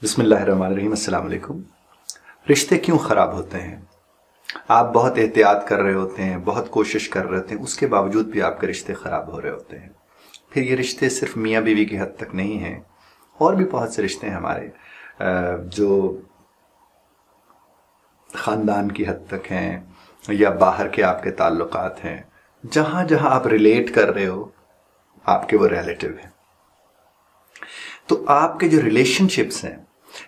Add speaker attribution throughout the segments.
Speaker 1: بسم اللہ الرحمن الرحیم۔ السلام علیکم۔ رشتے کیوں خراب ہوتے ہیں؟ آپ بہت احتیاط کر رہے ہوتے ہیں، بہت کوشش کر رہے ہوتے ہیں، اس کے باوجود بھی آپ کے رشتے خراب ہو رہے ہوتے ہیں۔ پھر یہ رشتے صرف میاں بیوی کی حد تک نہیں ہیں، اور بھی بہت سے رشتے ہیں ہمارے جو خاندان کی حد تک ہیں یا باہر کے آپ کے تعلقات ہیں۔ جہاں جہاں آپ ریلیٹ کر رہے ہو آپ کے وہ ریلیٹیو ہیں۔ تو آپ کے جو ریلیشن شپس ہیں،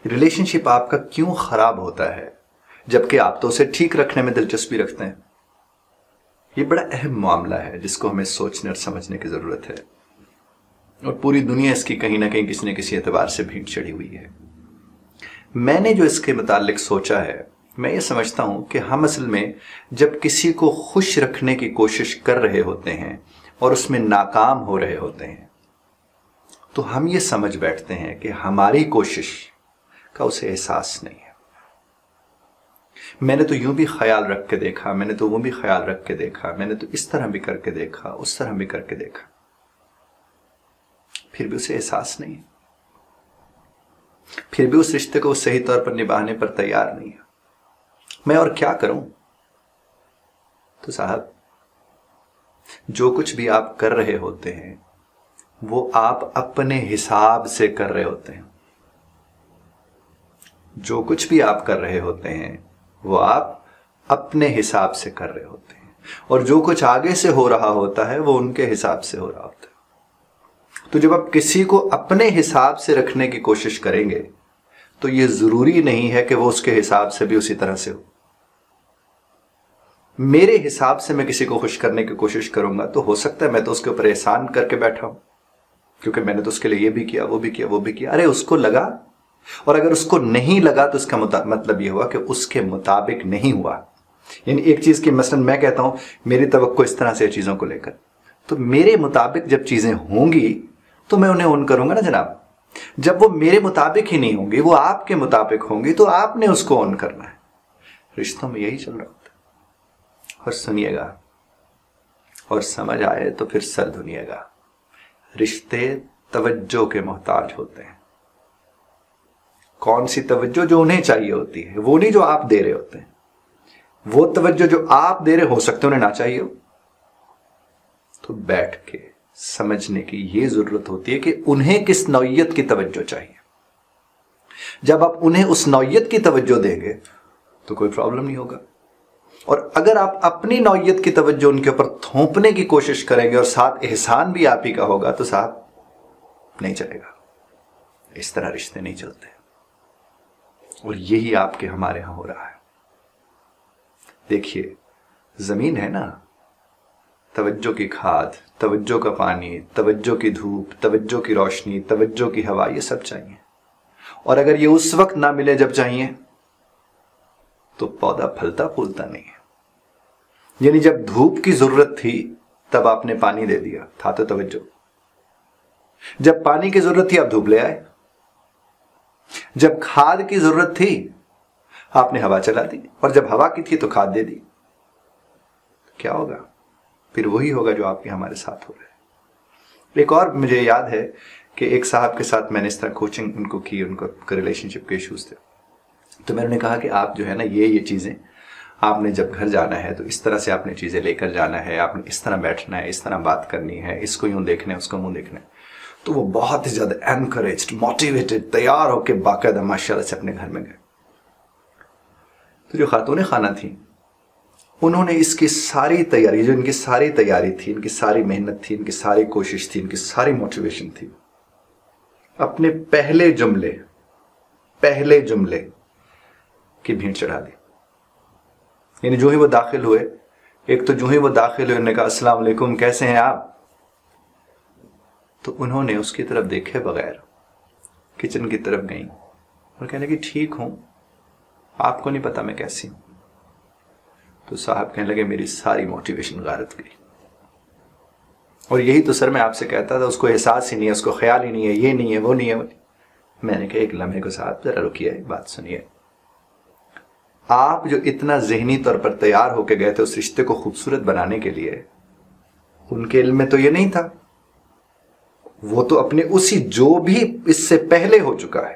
Speaker 1: ریلیشن شپ آپ کا کیوں خراب ہوتا ہے جبکہ آپ تو اسے ٹھیک رکھنے میں دلچسپی رکھتے ہیں؟ یہ بڑا اہم معاملہ ہے جس کو ہمیں سوچنے اور سمجھنے کی ضرورت ہے، اور پوری دنیا اس کی کہیں نہ کہیں کسی نہ کسی اعتبار سے بھیڑ چڑھی ہوئی ہے۔ میں نے جو اس کے متعلق سوچا ہے، میں یہ سمجھتا ہوں کہ ہم اصل میں جب کسی کو خوش رکھنے کی کوشش کر رہے ہوتے ہیں اور اس میں ناکام ہو رہے ہوتے ہیں تو ہم یہ سمجھ بیٹھتے ہیں کہ ہماری کوشش کا اسے احساس نہیں ہے۔ میں نے تو یوں بھی خیال رکھ کے دیکھا، میں نے تو وہ بھی خیال رکھ کے دیکھا، میں نے تو اس طرح بھی کر کے دیکھا، اس طرح بھی کر کے دیکھا، پھر بھی اسے احساس نہیں ہے، پھر بھی اس رشتے کو صحیح طور پر نبھانے پر تیار نہیں ہے۔ میں اور کیا کروں؟ تو صاحب، جو کچھ بھی آپ کر رہے ہوتے ہیں وہ آپ اپنے حساب سے کر رہے ہوتے ہیں۔ جو کچھ بھی آپ کر رہے ہوتے ہیں وہ آپ اپنے حساب سے کر رہے ہوتے ہیں، اور جو کچھ آگے سے ہو رہا ہوتا ہے وہ ان کے حساب سے ہو رہا ہوتا ہے۔ تو جب آپ کسی کو اپنے حساب سے رکھنے کی کوشش کریں گے تو یہ ضروری نہیں ہے کہ وہ اس کے حساب سے بھی اسی طرح سے ہو۔ میرے حساب سے میں کسی کو خوش کرنے کی کوشش کروں گا تو ہو سکتا ہے میں تو اس کے اوپر احسان کر کے بیٹھا ہوں، کیونکہ میں نے تو اس کے لیے یہ بھی کیا، وہ بھی کیا، وہ بھی کیا۔ ارے اس کو لگا، اور اگر اس کو نہیں لگا تو اس کا مطلب یہ ہوا کہ اس کے مطابق نہیں ہوا۔ یعنی ایک چیز کی مثلا میں کہتا ہوں میری توقع اس طرح سے چیزوں کو لے کر، تو میرے مطابق جب چیزیں ہوں گی تو میں انہیں اون کروں گا نا جناب۔ جب وہ میرے مطابق ہی نہیں ہوں گی، وہ آپ کے مطابق ہوں گی، تو آپ نے اس کو اون کرنا ہے۔ رشتوں میں یہی چل رہا ہوتا ہے۔ اور سنیے گا اور سمجھ آئے تو پھر سر دھنیے گا، رشتے توجہ کے محتاج ہوتے ہیں۔ کون سی توجہ؟ جو انہیں چاہیے ہوتی ہے، وہ نہیں جو آپ دے رہے ہوتے ہیں۔ وہ توجہ جو آپ دے رہے ہو سکتے انہیں نہ چاہیے ہو، تو بیٹھ کے سمجھنے کی یہ ضرورت ہوتی ہے کہ انہیں کس نوعیت کی توجہ چاہیے۔ جب آپ انہیں اس نوعیت کی توجہ دیں گے تو کوئی پرابلم نہیں ہوگا، اور اگر آپ اپنی نوعیت کی توجہ ان کے اوپر تھوپنے کی کوشش کریں گے اور ساتھ احسان بھی آپ ہی کا ہوگا تو ساتھ نہیں چلے گا۔ اس طرح رشتے نہیں چلتے، اور یہی آپ کے ہمارے ہاں ہو رہا ہے۔ دیکھیے، زمین ہے نا، توجہ کی کھاد، توجہ کا پانی، توجہ کی دھوپ، توجہ کی روشنی، توجہ کی ہوا، یہ سب چاہیے، اور اگر یہ اس وقت نہ ملے جب چاہیے تو پودا پھلتا پھولتا نہیں ہے۔ یعنی جب دھوپ کی ضرورت تھی تب آپ نے پانی دے دیا، تھا تو توجہ۔ جب پانی کی ضرورت تھی آپ دھوپ لے آئے۔ جب کھاد کی ضرورت تھی آپ نے ہوا چلا دی، اور جب ہوا کی تھی تو کھاد دے دی۔ کیا ہوگا؟ پھر وہی ہوگا جو آپ کے ہمارے ساتھ ہو رہا ہے۔ ایک اور مجھے یاد ہے کہ ایک صاحب کے ساتھ میں نے اس طرح کوچنگ ان کو کی، ان کو ریلیشن شپ کے ایشوز تھے، تو میں نے کہا کہ آپ جو ہے نا یہ چیزیں آپ نے جب گھر جانا ہے تو اس طرح سے آپ نے چیزیں لے کر جانا ہے، آپ نے اس طرح بیٹھنا ہے، اس طرح بات کرنی ہے، اس کو یوں دیکھنا ہے، اس کو منہ دیکھنا ہے۔ تو وہ بہت ہی زیادہ انکریجڈ، موٹیویٹڈ، تیار ہو کے باقاعدہ ماشاءاللہ سے اپنے گھر میں گئے۔ تو جو خاتون خانہ تھیں انہوں نے اس کی ساری تیاری، جو ان کی ساری تیاری تھی، ان کی ساری محنت تھی، ان کی ساری کوشش تھی، ان کی ساری موٹیویشن تھی، اپنے پہلے جملے کی بھیڑ چڑھا دی۔ یعنی جو ہی وہ داخل ہوئے، انہوں نے کہا السلام علیکم، کیسے ہیں آپ؟ تو انہوں نے اس کی طرف دیکھے بغیر کچن کی طرف گئیں اور کہنے لگی ٹھیک ہوں، آپ کو نہیں پتا میں کیسی ہوں۔ تو صاحب کہنے لگے میری ساری موٹیویشن غارت گئی، اور یہی تو سر میں آپ سے کہتا تھا، اس کو احساس ہی نہیں ہے، اس کو خیال ہی نہیں ہے، یہ نہیں ہے، وہ نہیں ہے۔ میں نے کہا ایک لمحے کو صاحب ذرا رکیے، بات سنیے۔ آپ جو اتنا ذہنی طور پر تیار ہو کے گئے تھے اس رشتے کو خوبصورت بنانے کے لیے، ان کے علم میں تو یہ نہیں تھا، وہ تو اپنے اسی جو بھی اس سے پہلے ہو چکا ہے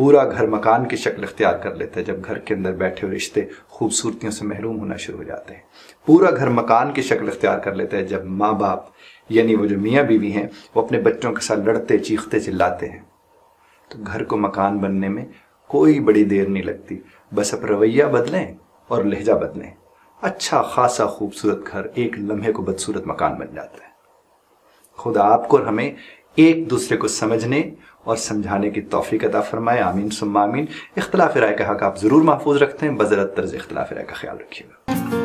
Speaker 1: پورا گھر مکان کی شکل اختیار کر لیتا ہے جب گھر کے اندر بیٹھے ہوئے رشتے خوبصورتیوں سے محروم ہونا شروع ہو جاتے ہیں. پورا گھر مکان کی شکل اختیار کر لیتا ہے جب ماں باپ یعنی وہ جو میاں بیوی ہیں وہ اپنے بچوں کے ساتھ لڑتے چیختے چلاتے ہیں. تو گھر کو مکان بننے میں کوئی بڑی دیر نہیں لگتی، بس اب رویہ بدلیں اور لہجہ بدلیں، اچھا خاصا خوبصورت گھر ایک لمحے کو بدصورت مکان بن جاتا ہے. خدا آپ کو اور ہمیں ایک دوسرے کو سمجھنے اور سمجھانے کی توفیق عطا فرمائے. آمین ثم آمین. اختلاف رائے کا حق آپ ضرور محفوظ رکھتے ہیں، بذرت طرز اختلاف رائے کا خیال رکھیے گا.